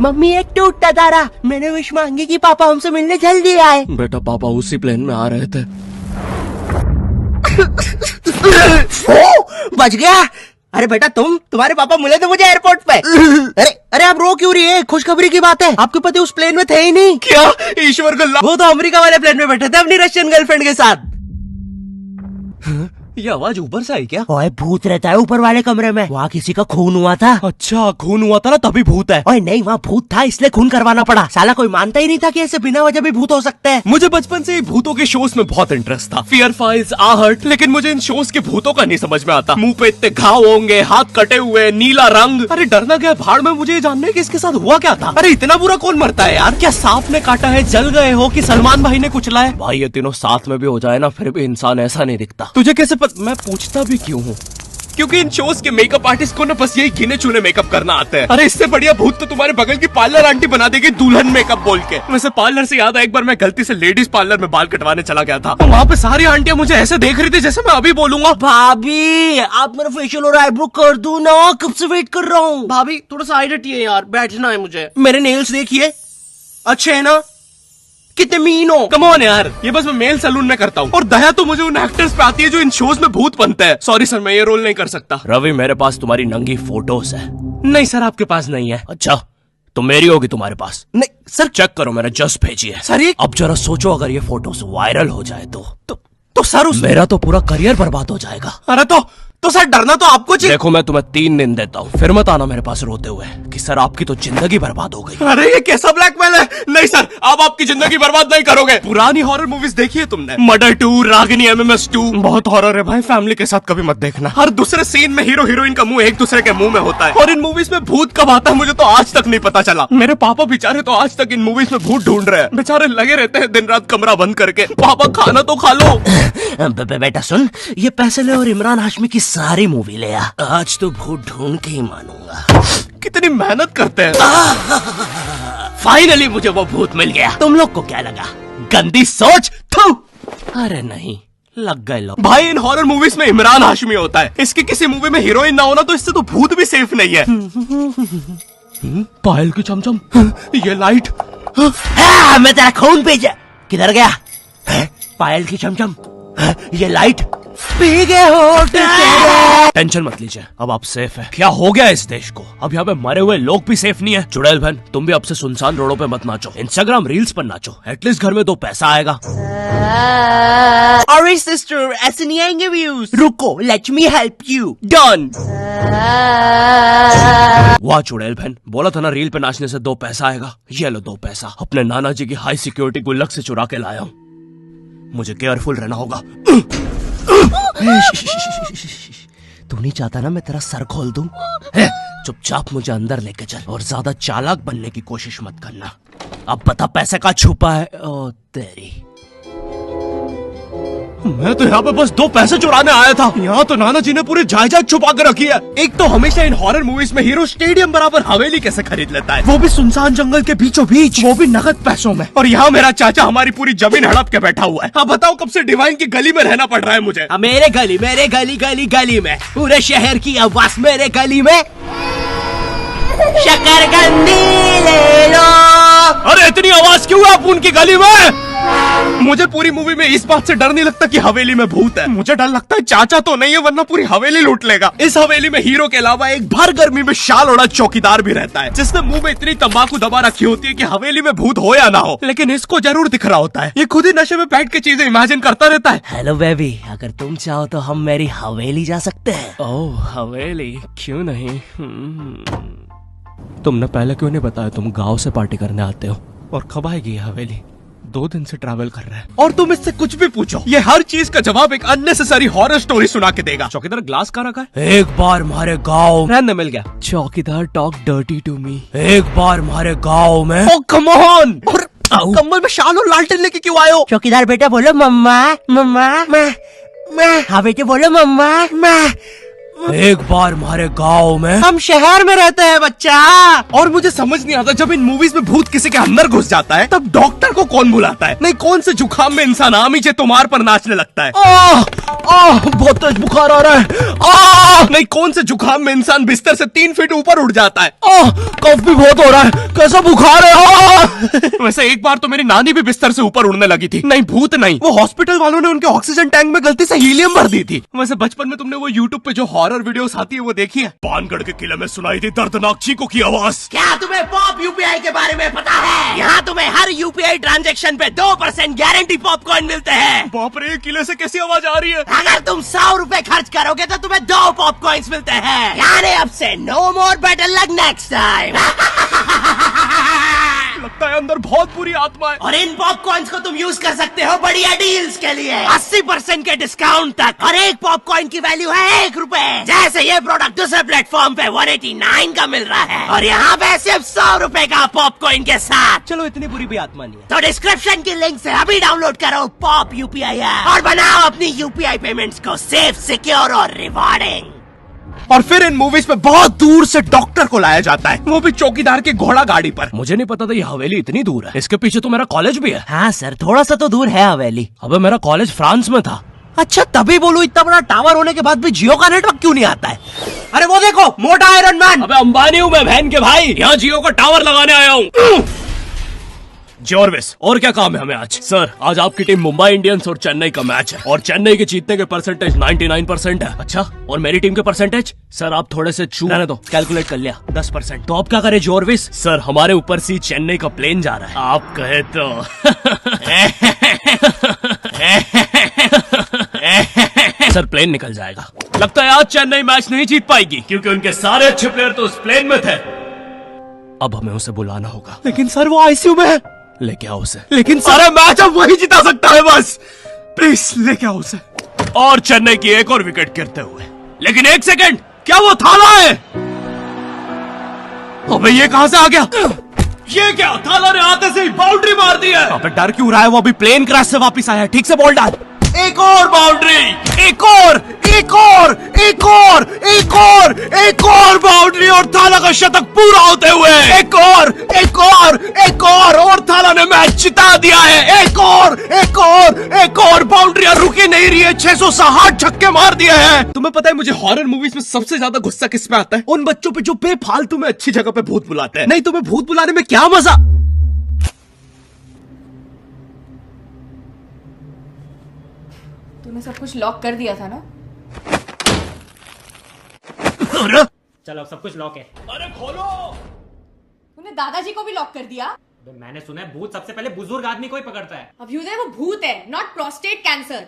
Mummy एक टूटता तारा, मैंने विश मांगी कि पापा हमसे मिलने जल्दी आए। बेटा पापा उसी प्लेन में आ रहे थे। बच गया। अरे बेटा तुम्हारे पापा मिले थे मुझे एयरपोर्ट पे। अरे आप रो क्यों रही है? खुशखबरी की बात है, आपके पति उस प्लेन में थे ही नहीं। क्या? ईश्वर को वो तो अमेरिका वाले प्लेन में बैठे थे अपनी रशियन गर्लफ्रेंड के साथ। ये आवाज ऊपर से आई क्या? ओए भूत रहता है ऊपर वाले कमरे में, वहाँ किसी का खून हुआ था। अच्छा खून हुआ था ना तभी भूत है। ओए नहीं, वहाँ भूत था इसलिए खून करवाना पड़ा। साला कोई मानता ही नहीं था कि ऐसे बिना वजह भी भूत हो सकते हैं। मुझे बचपन से ही भूतों के शोज में बहुत इंटरेस्ट था, फियर फाइल्स, आहट, लेकिन मुझे इन शोज के भूतों का नहीं समझ में आता। मुंह पे इतने घाव होंगे, हाथ कटे हुए, नीला रंग। अरे डरना क्या भाड़ में, मुझे ये जानना है कि इसके साथ हुआ क्या था। अरे इतना बुरा कौन मरता है यार? क्या सांप ने काटा है, जल गए हो कि सलमान भाई ने कुचला है? भाई ये तीनों साथ में भी हो जाए ना फिर भी इंसान ऐसा नहीं दिखता। तुझे कैसे मैं पूछता भी क्यों हूँ? क्योंकि इन शोज के मेकअप आर्टिस्ट को ना बस यही गिने चुने मेकअप करना आता है। अरे इससे बढ़िया भूत तो तुम्हारे बगल की पार्लर आंटी बना देगी दुल्हन मेकअप बोल के। वैसे पार्लर से याद है, एक बार मैं गलती से लेडीज पार्लर में बाल कटवाने चला गया था, तो वहाँ पे सारी आंटियां मुझे ऐसे देख रही थी जैसे मैं अभी बोलूंगा भाभी आप मेरा फेशियल और आईब्रो कर दो ना, कब से वेट कर रहा हूँ। भाभी थोड़ा सा साइड हटिए यार, बैठना है मुझे। मेरे नेल्स देखिए, अच्छे है ना? कितने मीन हो। कम ऑन यार, ये बस मैं मेल सैलून में करता हूँ। और दया तो मुझे उन एक्टर्स पे आती है जो इन शोज में भूत बनते हैं। सॉरी सर, मैं ये रोल नहीं कर सकता। रवि मेरे पास तुम्हारी नंगी फोटोज है। नहीं सर आपके पास नहीं है। अच्छा तो मेरी होगी तुम्हारे पास? नहीं सर। चेक करो, मैंने जस्ट भेजी है। सर अब जरा सोचो अगर ये फोटोज वायरल हो जाए तो सर मेरा तो पूरा करियर बर्बाद हो जाएगा। अरे तो सर डरना तो आपको चाहिए। देखो मैं तुम्हें 3 दिन देता हूँ, फिर मत आना मेरे पास रोते हुए कि सर आपकी तो जिंदगी बर्बाद हो गई। अरे ये कैसा ब्लैकमेल है? नहीं सर, आप आपकी जिंदगी बर्बाद नहीं करोगे। पुरानी हॉरर मूवीज देखी है तुमने? मर्डर 2, रागिनी, MMS 2, बहुत हॉरर है भाई, फैमिली के साथ कभी मत देखना। हर दूसरे सीन में हीरो हीरोइन का मुंह एक दूसरे के मुंह में होता है। और इन मूवीज में भूत कब आता है मुझे तो आज तक नहीं पता चला। मेरे पापा बेचारे तो आज तक इन मूवीज में भूत ढूंढ रहे हैं। बेचारे लगे रहते हैं दिन रात कमरा बंद करके। पापा खाना तो खा लो। बेटा सुन, ये पैसे ले और इमरान हाशमी की सारी मूवी ले आ। आज तो भूत ढूंढ के ही मानूंगा। कितनी मेहनत करते हैं। फाइनली मुझे वो भूत मिल गया। तुम लोग को क्या लगा? गंदी सोच। थू। अरे नहीं, लग गए लोग। भाई इन हॉरर मूवीज में इमरान हाशमी होता है, इसकी किसी मूवी में हीरोइन ना होना तो इससे तो भूत भी सेफ नहीं है। पायल की चमचम, ये लाइट। मैं तेरा खून भेजा। किधर गया? पायल की चमचम, ये लाइट पी गए हो। टेंशन मत लीजिए, अब आप सेफ है। क्या हो गया इस देश को? अब यहाँ पे मरे हुए लोग भी सेफ नहीं है। चुड़ैल बहन तुम भी अब से सुनसान रोडों पे मत नाचो, इंस्टाग्राम रील्स पर नाचो, एटलीस्ट घर में 2 पैसा आएगा। अरे सिस्टर ऐसे नहीं आएंगे व्यूज। रुको, let me help you. Done. वाह चुड़ैल बहन, बोला था ना रील पे नाचने से 2 पैसा आएगा। ये लो 2 पैसा, अपने नाना जी की हाई सिक्योरिटी गुल्लक से चुरा के लाया हूँ। मुझे केयरफुल रहना होगा। तू नहीं चाहता ना मैं तेरा सर खोल दूं? चुपचाप मुझे अंदर लेके चल और ज्यादा चालाक बनने की कोशिश मत करना। अब बता पैसे का छुपा है। ओ तेरी, मैं तो यहाँ पे बस 2 पैसे चुराने आया था। यहाँ तो नाना जी ने पूरी जायदाद छुपा कर रखी है। एक तो हमेशा इन हॉरर मूवीज में हीरो स्टेडियम बराबर हवेली कैसे खरीद लेता है, वो भी सुनसान जंगल के बीचों बीच, वो भी नगद पैसों में। और यहाँ मेरा चाचा हमारी पूरी जमीन हड़प के बैठा हुआ है। अब बताओ कब से डिवाइन की गली में रहना पड़ रहा है मुझे। मेरे गली में पूरे शहर की आवाज मेरे गली में। शकरकंदी ले लो। अरे इतनी आवाज क्यों है आप उनकी गली में? मुझे पूरी मूवी में इस बात से डर नहीं लगता कि हवेली में भूत है, मुझे डर लगता है चाचा तो नहीं है वरना पूरी हवेली लूट लेगा। इस हवेली में हीरो के अलावा एक भर गर्मी में शाल ओढ़ा चौकीदार भी रहता है, जिसने मुंह में इतनी तंबाकू दबा रखी होती है कि हवेली में भूत हो या ना हो, लेकिन इसको जरूर दिख रहा होता है। ये खुद ही नशे में बैठ के चीजें इमेजिन करता रहता है। हेलो बेबी, अगर तुम चाहो तो हम मेरी हवेली जा सकते हैं। ओह हवेली, क्यों नहीं? तुमने पहले क्यों नहीं बताया तुम गाँव से पार्टी करने आते हो? और कब आएगी ये हवेली? 2 दिन से ट्रैवल कर रहा है और तुम इससे कुछ भी पूछो, ये हर चीज का जवाब एक अननेसेसरी हॉरर स्टोरी सुना के देगा। चौकीदार ग्लास कहाँ रखा है? एक बार हमारे गाँव रहने मिल गया। चौकीदार टॉक डर्टी टू मी। एक बार हमारे गाँव में। ओह कम ऑन। और कंबल में शाल और लालटेन लेके क्यों आए हो? चौकीदार बेटा बोलो मम्मा मम्मा। मैं। हाँ बेटे बोलो मम्मा। एक बार हमारे गांव में हम शहर में रहते हैं बच्चा। और मुझे समझ नहीं आता, जब इन मूवीज में भूत किसी के अंदर घुस जाता है तब डॉक्टर को कौन बुलाता है? नहीं, कौन से जुकाम में इंसान आमीचे तुम्हार पर नाचने लगता है? बहुत तेज बुखार आ रहा है। नहीं, कौन से जुकाम में इंसान बिस्तर से 3 फीट ऊपर उठ जाता है? कफ भी बहुत हो रहा है, कैसा बुखार है? वैसे एक बार तो मेरी नानी भी बिस्तर से ऊपर उड़ने लगी थी। नहीं, भूत नहीं, वो हॉस्पिटल वालों ने उनके ऑक्सीजन टैंक में गलती से हीलियम भर दी थी। वैसे बचपन में तुमने वो यूट्यूब पे जो हॉरर वीडियोस आती है वो देखी है? पानगढ़ के किले में सुनाई थी दर्दनाक चीखों की आवाज। क्या तुम्हें पॉप यूपीआई के बारे में पता है? यहाँ तुम्हें हर यूपीआई ट्रांजैक्शन पे 2% गारंटी पॉपकॉर्न मिलते हैं। बाप रे, किले से कैसी आवाज आ रही है? अगर तुम 100 रुपए खर्च करोगे तो तुम्हें 2 पॉपकॉर्न्स मिलते हैं। यानी अब से no more better luck next time. लगता है अंदर बहुत बुरी आत्मा है। और इन पॉपकॉर्न्स को तुम यूज कर सकते हो बढ़िया डील्स के लिए, 80% के डिस्काउंट तक। और एक पॉपकॉर्न की वैल्यू है 1 रुपए। जैसे ये प्रोडक्ट दूसरे प्लेटफॉर्म पे 189 का मिल रहा है और यहाँ पे सिर्फ 100 रुपए का पॉपकॉर्न के साथ। चलो, इतनी बुरी भी आत्मा नहीं है। तो डिस्क्रिप्शन की लिंक से अभी डाउनलोड करो पॉप यूपीआई ऐप और बनाओ अपनी यूपीआई पेमेंट्स को सेफ, सिक्योर और रिवॉर्डिंग। और फिर इन मूवीज में बहुत दूर से डॉक्टर को लाया जाता है, वो भी चौकीदार की घोड़ा गाड़ी पर। मुझे नहीं पता था ये हवेली इतनी दूर है। इसके पीछे तो मेरा कॉलेज भी है। हाँ सर, थोड़ा सा तो दूर है हवेली। अबे, मेरा कॉलेज फ्रांस में था। अच्छा, तभी बोलूं इतना बड़ा टावर होने के बाद भी जियो का नेटवर्क क्यों नहीं आता है? अरे वो देखो, मोटा आयरन मैन। अबे अंबानी हूँ मैं बहन के भाई, यहाँ जियो का टावर लगाने आया हूँ। जॉर्विस, और क्या काम है हमें आज? सर, आज आपकी टीम मुंबई इंडियंस और चेन्नई का मैच है और चेन्नई के जीतने के परसेंटेज 99% है। अच्छा, और मेरी टीम के परसेंटेज? सर, आप थोड़े से रहने दो, कैलकुलेट कर लिया, 10%। तो आप क्या करें जॉर्विस? सर, हमारे ऊपर से चेन्नई का प्लेन जा रहा है। आप कहे तो सर, प्लेन निकल जाएगा। लगता है आज चेन्नई मैच नहीं जीत पाएगी क्योंकि उनके सारे अच्छे प्लेयर तो उस प्लेन में थे। अब हमें उसे बुलाना होगा। लेकिन सर, वो आईसीयू में है। लेके आओ उसे। लेकिन सारे मैच अब वही जिता सकता है, बस प्लीज लेके आओ उसे। और चेन्नई की एक और विकेट गिरते हुए। लेकिन 1 सेकंड, क्या वो थाला है? अबे, ये कहां से आ गया? ये क्या? थाला ने आते से ही बाउंड्री मार दी है। अबे, डर क्यों रहा है? वो अभी प्लेन क्रैश से वापस आया है। ठीक से बॉल डाल। एक और बाउंड्री, एक और, एक और, एक और, एक और, एक और बाउंड्री और थाला का शतक पूरा होते हुए एक और, एक और, एक और थाला ने मैच जिता दिया है। एक और, एक और, एक और बाउंड्री रुकी नहीं रही है। 660 छक्के मार दिए हैं। तुम्हें पता है मुझे हॉरर मूवीज में सबसे ज्यादा गुस्सा किस पे आता है? उन बच्चों पे जो बेफालतू में अच्छी जगह पे भूत बुलाते हैं। नहीं, तुम्हें भूत बुलाने में क्या मजा? तूने सब कुछ लॉक कर दिया था ना? चलो, अब सब कुछ लॉक है। अरे खोलो। तूने दादाजी को भी लॉक कर दिया? मैंने सुना है भूत सबसे पहले बुजुर्ग आदमी को ही पकड़ता है। अभ्युदय, वो भूत है, not prostate cancer.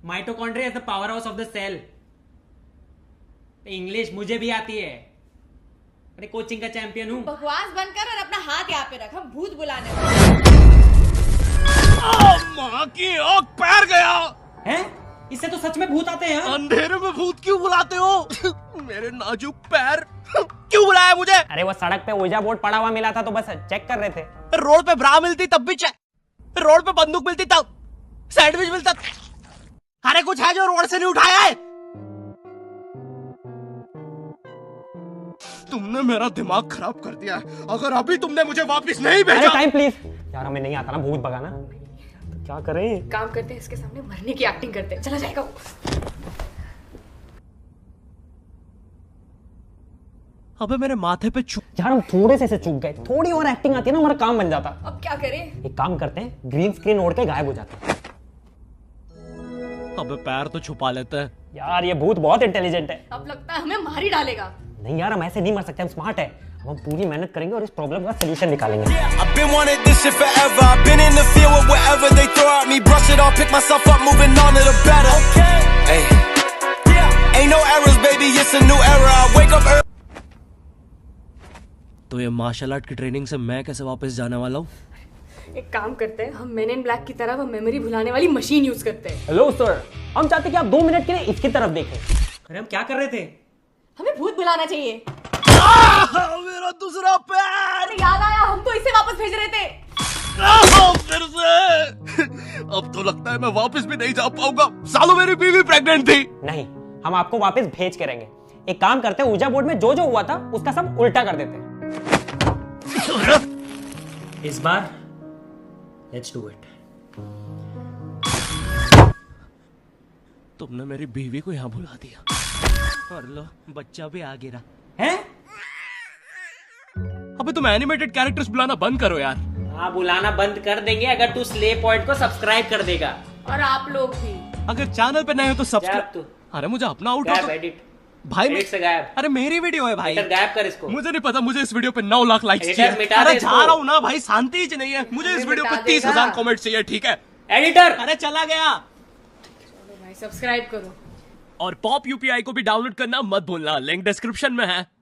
Mitochondria is the power house of the cell. English मुझे भी आती है, अरे कोचिंग का चैंपियन हूँ। बकवास बंद कर और अपना हाथ यहाँ पे रख, हम भूत बुलाने वाले। माँ की आँख पैर गया हैं? इससे तो सच में भूत आते हैं। अंधेरे में भूत क्यों बुलाते हो? मेरे नाजुक पैर क्यों बुलाया मुझे? अरे वो सड़क पे ओजा बोर्ड पड़ा हुआ मिला था तो बस चेक कर रहे थे। रोड पे ब्रा मिलती तब भी चेक, रोड पे बंदूक मिलती तब, सैंडविच मिलता। अरे कुछ है जो रोड से नहीं उठाया है? तुमने मेरा दिमाग खराब कर दिया है। अगर अभी तुमने मुझे वापस नहीं भेजा। टाइम प्लीज यार, हमें नहीं आता ना भूत भगाना, तो क्या करें? काम करते हैं, इसके सामने मरने की एक्टिंग करते हैं। चला जाएगा वो। अबे, मेरे माथे पे यार हम थोड़े से चूक गए, थोड़ी और एक्टिंग आती है ना, हमारा काम बन जाता। अब क्या करें? एक काम करते हैं, ग्रीन स्क्रीन ओढ़ के गायब हो जाते हैं। अबे, पैर तो छुपा लेते हैं। यार ये भूत बहुत इंटेलिजेंट है। अब लगता है हमें मार ही डालेगा। नहीं यार, हम ऐसे नहीं मर सकते, हम स्मार्ट है। अब हम पूरी मेहनत करेंगे और इस प्रॉब्लम का सलूशन निकालेंगे। I've been wanting this shit forever. I've been in the field with whatever they throw at me. Brush it off, pick myself up, moving on to the better. Hey, ain't no errors, baby. It's a new era. I wake up early. तो ये martial art की training से मैं कैसे वापस जाने वाला हूँ? एक काम करते हैं, हम मेन इन ब्लैक की तरह वो मेमोरी भुलाने वाली मशीन यूज करते हैं। हेलो सर, हम चाहते कि आप 2 मिनट के लिए इसकी तरफ देखें। अरे हम क्या कर रहे थे? हमें भूत बुलाना चाहिए। मेरा दूसरा पैर। अरे याद आया, हम तो इसे वापस भेज रहे थे। फिर से। अब तो लगता है मैं वापस भी नहीं जा पाऊंगा। सालों मेरी बीवी प्रेग्नेंट थी। नहीं, हम आपको वापस भेज के रहेंगे। एक काम करते हैं, ऊर्जा बोर्ड में जो जो हुआ था उसका सब उल्टा कर देते हैं। इस बार लेट्स डू इट। तुमने मेरी बीवी को यहाँ बुला दिया और लो बच्चा भी आ गिरा हैं? अबे तुम एनिमेटेड कैरेक्टर्स बुलाना बंद करो यार। हाँ, बुलाना बंद कर देंगे अगर तू स्ले पॉइंट को सब्सक्राइब कर देगा। और आप लोग भी। अगर चैनल पे नए हो तो गायब सब्सक्राइब। तू। अरे मुझे अपना आउट गायब एडिट। भाई एडिट से गायब। अरे मेरी वीडियो है भाई। एडिटर गायब कर इसको। मुझे नहीं पता, मुझे इस वीडियो पे 9 लाख लाइक्स एडिटर चाहिए। मिटा अरे दे जा इसको। रहा हूँ ना भाई, शांति ही नहीं है। मुझे इस वीडियो पे मिटा 30,000 देगा। कमेंट चाहिए, ठीक है? एडिटर। अरे चला गया। भाई सब्सक्राइब करो। और पॉप यूपीआई को भी डाउनलोड करना मत भूलना, लिंक डिस्क्रिप्शन में है।